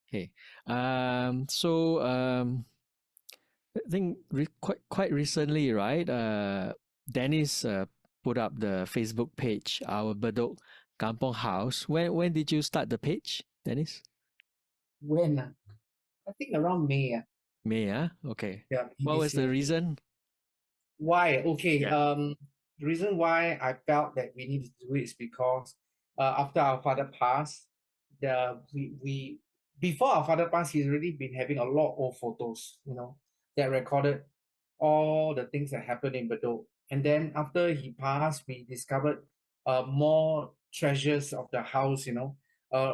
Okay. I think quite recently, right? Dennis put up the Facebook page, our Bedok Kampong House. When did you start the page, Dennis? When? I think around May. May, ah? Okay. Yeah, May What this was the year. reason? Why? Okay. Yeah. The reason why I felt that we needed to do it is because after our father passed, we before our father passed, he's already been having a lot of photos, that recorded all the things that happened in Bedok. And then after he passed, we discovered more treasures of the house,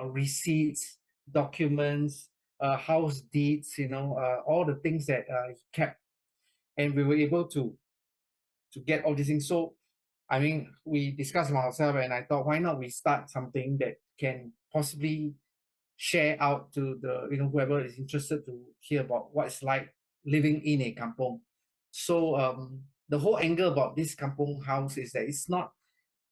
receipts, documents, house deeds, all the things that he kept, and we were able to get all these things. So, I mean, we discussed among ourselves, and I thought, why not we start something that can possibly share out to the whoever is interested to hear about what it's like living in a kampong. So the whole angle about this kampong house is that it's not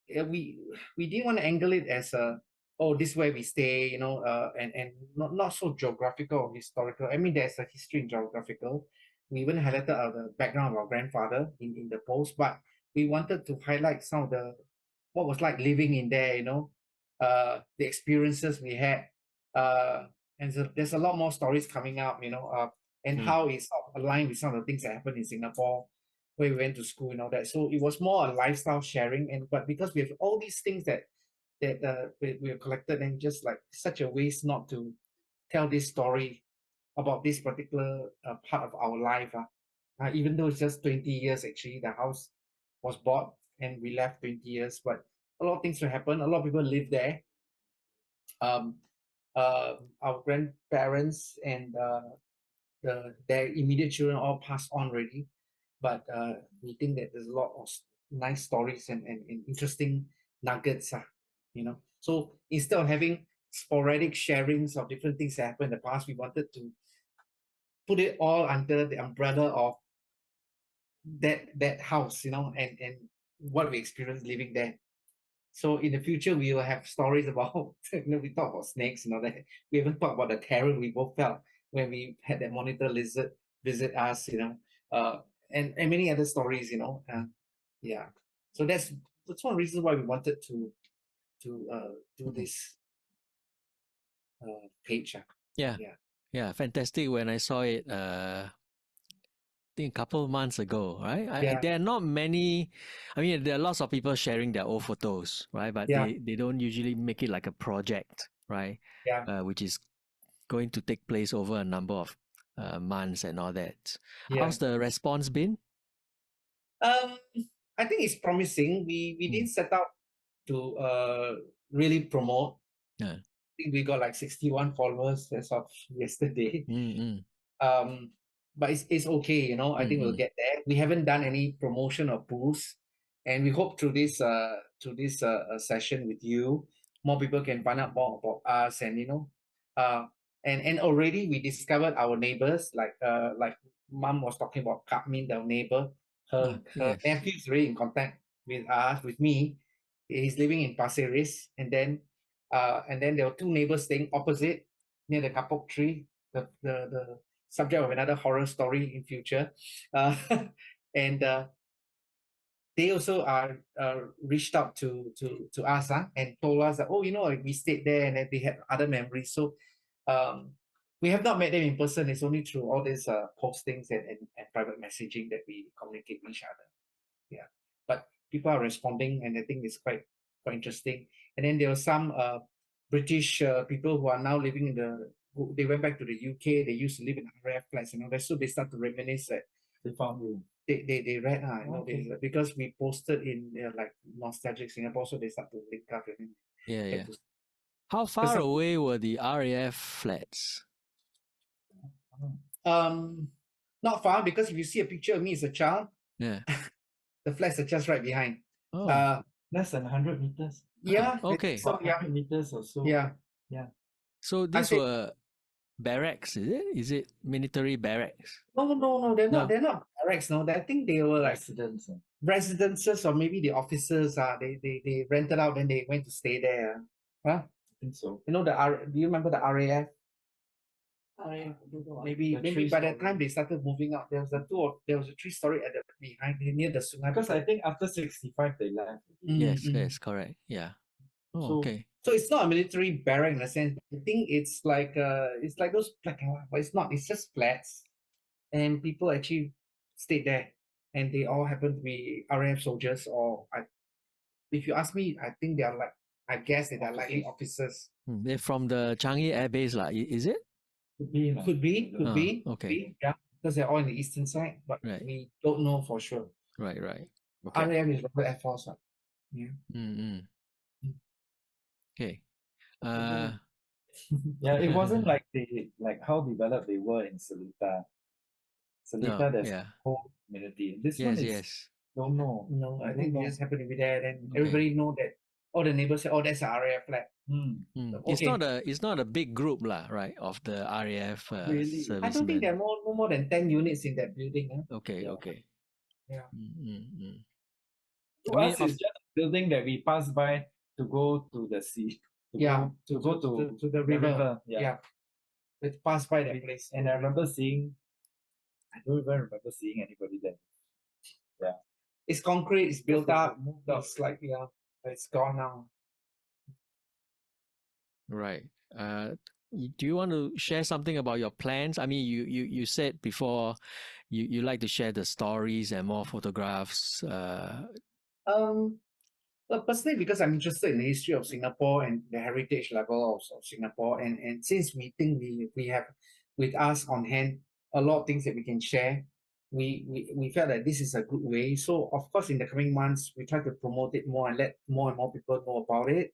we didn't want to angle it as a, oh, this is where we stay, and not so geographical or historical. I mean, there's a history in geographical. We even highlighted the background of our grandfather in the post, but we wanted to highlight some of the what was like living in there, the experiences we had, uh, and so there's a lot more stories coming up, and Mm. how it's sort of aligned with some of the things that happened in Singapore where we went to school and all that. So it was more a lifestyle sharing, and but because we have all these things that we have collected, and just like such a waste not to tell this story about this particular part of our life. Even though it's just 20 years, actually, the house was bought and we left 20 years, but a lot of things will happen. A lot of people live there. Um, our grandparents and their immediate children all passed on already, but we think that there's a lot of nice stories and interesting nuggets, So instead of having sporadic sharings of different things that happened in the past, we wanted to put it all under the umbrella of that house, and what we experienced living there. So in the future, we will have stories about, we talk about snakes, that we even talk about the terror we both felt when we had that monitor lizard visit us, uh, and many other stories, yeah. So that's one reason why we wanted to do this page. Yeah. Yeah, Yeah. Fantastic. When I saw it, I think a couple of months ago, right? yeah, There are not many. I mean, there are lots of people sharing their old photos, right? But yeah, they don't usually make it like a project, right? yeah, Which is going to take place over a number of months and all that. yeah. How's the response been? Um, I think it's promising. We Mm. didn't set out to really promote. Yeah. I think we got like 61 followers as of yesterday. Mm, mm, Um, but it's okay, I mm, think we'll mm. get there. We haven't done any promotion or boost, and we hope through this session with you, more people can find out more about us, and uh, and already we discovered our neighbors, like Mom was talking about Kapmin, the neighbor. Her Ah, her yes. nephew is really in contact with us, with me. He's living in Pasir Ris, and then there were two neighbors staying opposite near the kapok tree, the subject of another horror story in future. Uh, and they also are reached out to us, and told us that, oh, like, we stayed there, and then they had other memories. So um, we have not met them in person. It's only through all these postings and private messaging that we communicate with each other. Yeah, but people are responding, and I think it's quite interesting. And then there were some British people who are now living they went back to the UK. They used to live in RAF flats and all that, so they start to reminisce that They found you. they read, Okay. because we posted in like Nostalgic Singapore, so they start to link up and Yeah, get yeah. to. How Because far away were the RAF flats? um, not far, because if you see a picture of me as a child, Yeah. the flats are just right behind. Oh, Less than 100 meters. Yeah, I think okay. so. About Yeah, 100 meters or so. yeah. Yeah. So I these said, were barracks, is it? Is it military barracks? no, they're not. No. They're not barracks. No, I think they were like Residents. residences, or maybe the officers. They rented out and they went to stay there. Huh? I think so. Do you remember the RAF? I don't know. The Maybe by that time three-story. they started moving out. There was a 3-story at the behind near the Sungai. Because I think after 65 they left. Yes, yes, correct. Yeah. Oh, So- okay. So it's not a military barrack in a sense. I think it's like those black and white, but it's not. It's just flats, and people actually stayed there, and they all happen to be RAF soldiers. Or if you ask me, I think they are like, I guess that they're likely officers. They're from the Changi Air Base, is it? Could be. lah. Could be, okay. could be, yeah, because they're all in the eastern side, but Right. we don't know for sure. Right. Okay. RAF is Royal Air Force, right? Yeah. Mm. Mm. Okay. Yeah, it wasn't like how developed they were in Seletar. Seletar, there's yeah. a whole community. This one is Yes. don't know. No, I don't think they know. just happen to be there. Then Okay. everybody know that. All the neighbors say, "Oh, that's a RAF flat." It's Okay. not a big group lah, right? Of the RAF Really? I don't think servicemen. there are no more than 10 units in that building. Okay. Yeah. Okay. Yeah. To us, it's just a building that we pass by to go to the sea. To go to the river. Yeah. It passed by that place. And I remember seeing, I don't even remember seeing anybody there. Yeah. It's concrete, it's built Because up. they moved out. It's like, it's gone now. Right. Do you want to share something about your plans? I mean, you said before you like to share the stories and more photographs. Well, personally, because I'm interested in the history of Singapore and the heritage level of Singapore, and since we think we have with us on hand a lot of things that we can share, we felt that this is a good way. So of course, in the coming months, we try to promote it more and let more and more people know about it.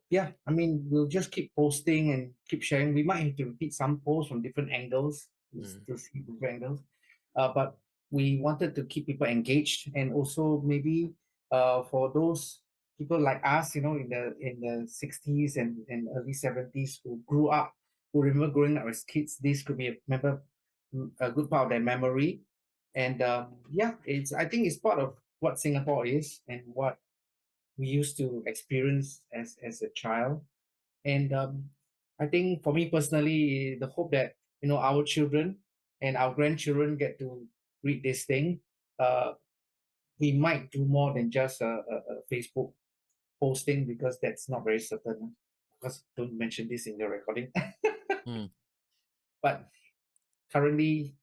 Yeah, I mean, we'll just keep posting and keep sharing. We might have to repeat some posts from different angles to see different angles, but we wanted to keep people engaged, and also maybe for those people like us, in the 60s and early 70s who grew up, who remember growing up as kids, this could be a good part of their memory. And yeah, I think it's part of what Singapore is and what we used to experience as a child. And I think for me personally, the hope that our children and our grandchildren get to read this thing, we might do more than just a Facebook posting, because that's not very certain. Because don't mention this in the recording. But currently,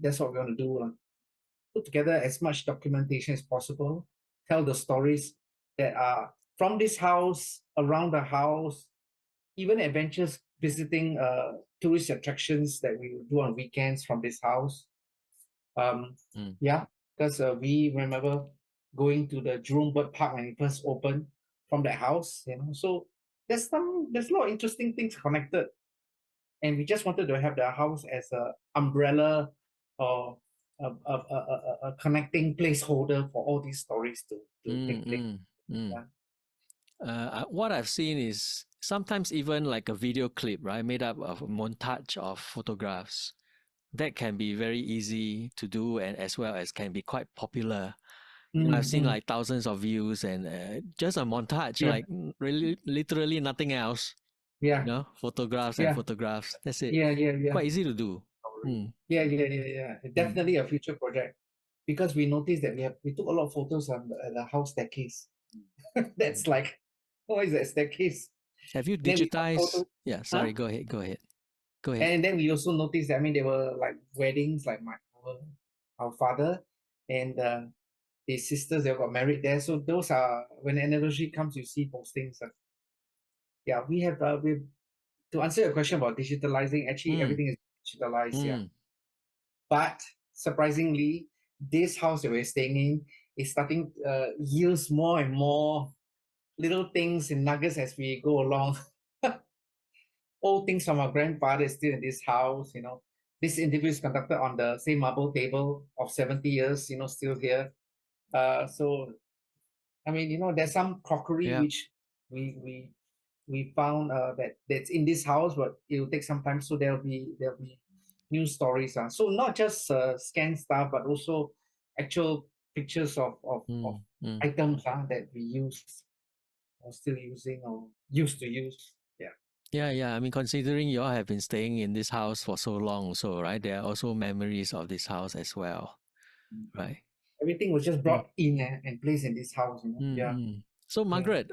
that's what we want to do. Put together as much documentation as possible, tell the stories that are from this house, around the house, even adventures visiting tourist attractions that we do on weekends from this house. Yeah, because we remember going to the Jurong Bird Park when it first opened from that house. So there's a lot of interesting things connected, and we just wanted to have the house as a umbrella or a connecting placeholder for all these stories to take place. Yeah. What I've seen is sometimes even like a video clip, right, made up of a montage of photographs. That can be very easy to do, and as well as can be quite popular. I've seen like thousands of views, and just a montage, like really, literally nothing else. Yeah. Photographs and photographs. That's it. Yeah. Quite easy to do. Yeah. Definitely a future project, because we noticed that we took a lot of photos at the house staircase. That's like, what is that staircase? Have you digitized? Yeah, sorry, go ahead. And then we also noticed that, there were like weddings, like our father and his sisters, they got married there. So those are, when the anniversary comes, you see postings. Yeah, we have to answer your question about digitalizing. Actually, everything is digitalized. Yeah, but surprisingly, this house that we're staying in is starting yields more and more little things and nuggets as we go along. Old things from our grandfather is still in this house. This interview is conducted on the same marble table of 70 years. Still here. So there's some crockery which we found that's in this house, but it will take some time. So there'll be new stories. So not just scanned stuff, but also actual pictures of items that we use or still using or used to use. Yeah. Yeah. I mean, considering you all have been staying in this house for so long, so right, there are also memories of this house as well, right? Everything was just brought in and placed in this house. Yeah. Mm. So, Margaret,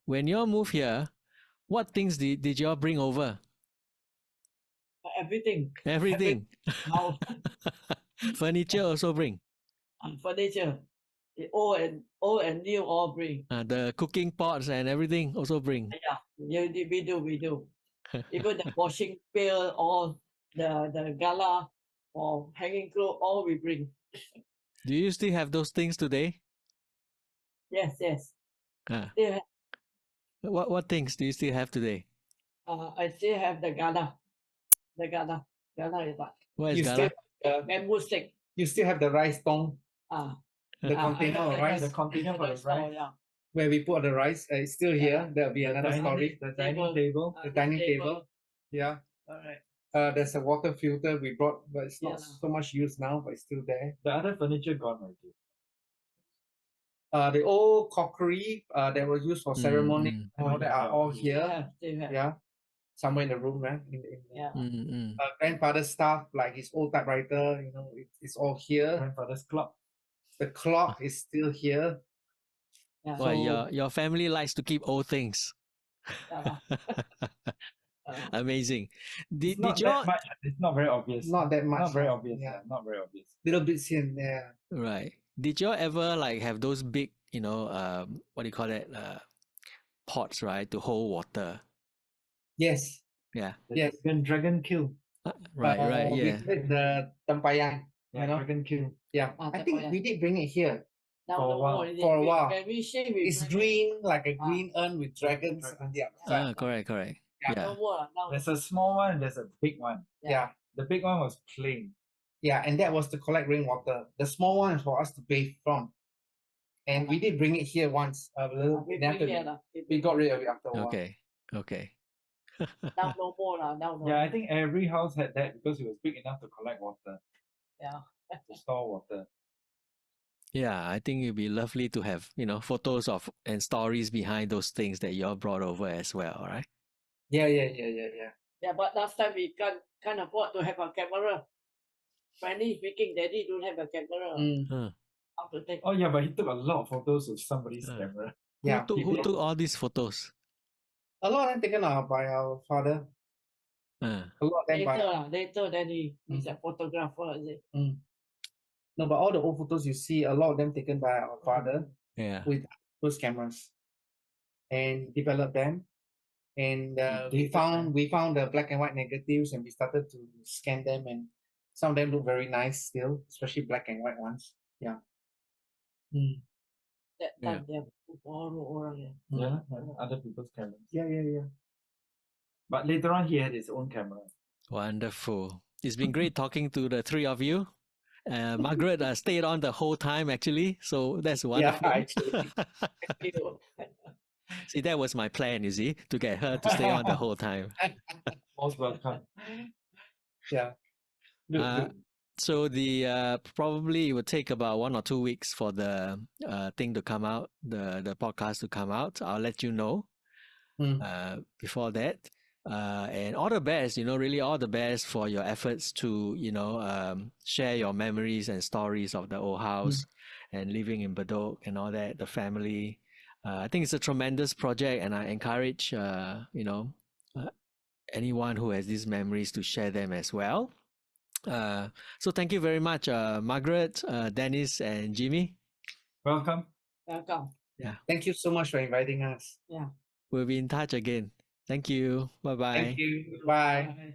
when you all moved here, what things did you all bring over? Everything. Everything. Now, Furniture also bring. furniture, the old and new all bring. The cooking pots and everything also bring. Yeah, we do. Even the washing pail, all the gala or hanging clothes, all we bring. Do you still have those things today? Yes. Uh, Still have, what things do you still have today? I still have the gala. The gala. Gala is what? What is You gala? still, Bamboo stick. you still have the rice tong, Ah, the container of rice, The container for the rice. Yeah. where we put the rice. It's still here. There'll be another story. The dining table. The dining table. Yeah. Alright. There's a water filter we brought, but it's not Yeah. so much used now, but it's still there. The other furniture gone already. The old crockery that was used for ceremony, all that are all here. Still have. Yeah. Somewhere in the room, right? Yeah. Grandfather's stuff, like his old typewriter, it's all here. Grandfather's clock. The clock is still here. Yeah. Well, your family likes to keep old things. Yeah. Amazing. It's Did not you that all much. It's not very obvious. Not that much. Not very lah. obvious. Yeah. Yeah. Not very obvious. Little bits here and there. right? Did you all ever like have those big, what do you call that? Pots, right, to hold water. Yes. Yeah. Yes. Dragon kill. Right. We Yeah. put the tempayang. Yeah, dragon kill. Yeah. I think tempayang. we did bring it here. For a while. For a while. When we shave, we It's bring it. green, like a green urn with dragons on the outside. Correct. Yeah. Yeah. No more. Now There's a small one. There's a big one. Yeah. The big one was plain. Yeah, and that was to collect rainwater. The small one is for us to bathe from. And we did bring it here once. A little we bit after bring here lah. we got rid of it after a while. Okay. Now no more lah. Now no. Yeah, I think every house had that because it was big enough to collect water, Yeah. to store water. Yeah, I think it'd be lovely to have, photos of and stories behind those things that you all brought over as well, right? Yeah. Yeah, but last time we can't afford to have a camera. Frankly speaking, Daddy don't have a camera. How to take? Oh yeah, but he took a lot of photos with somebody's camera. Yeah. Who took all these photos? A lot of them taken out by our father. Uh, A lot of them by Later, Daddy is a photographer, is it? no, but all the old photos you see, a lot of them taken by our father yeah. with those cameras, and developed them. And we found the black and white negatives, and we started to scan them, and some of them look very nice still, especially black and white ones. Yeah. That time they have borrow orang ya. Yeah, other people's cameras. Yeah. But later on, he had his own camera. Wonderful. It's been great talking to the three of you. Margaret stayed on the whole time actually, so that's wonderful. Yeah, actually. See, that was my plan, you see, to get her to stay on the whole time. Most welcome. Yeah. Good. So the probably it would take about 1 or 2 weeks for the thing to come out, the podcast to come out. I'll let you know before that. And all the best, really all the best for your efforts to, share your memories and stories of the old house and living in Bedok and all that, the family. I think it's a tremendous project, and I encourage, anyone who has these memories to share them as well. So thank you very much, Margaret, Dennis, and Jimmy. Welcome. Yeah. Thank you so much for inviting us. Yeah. We'll be in touch again. Thank you. Bye-bye. Thank you. Bye. Bye.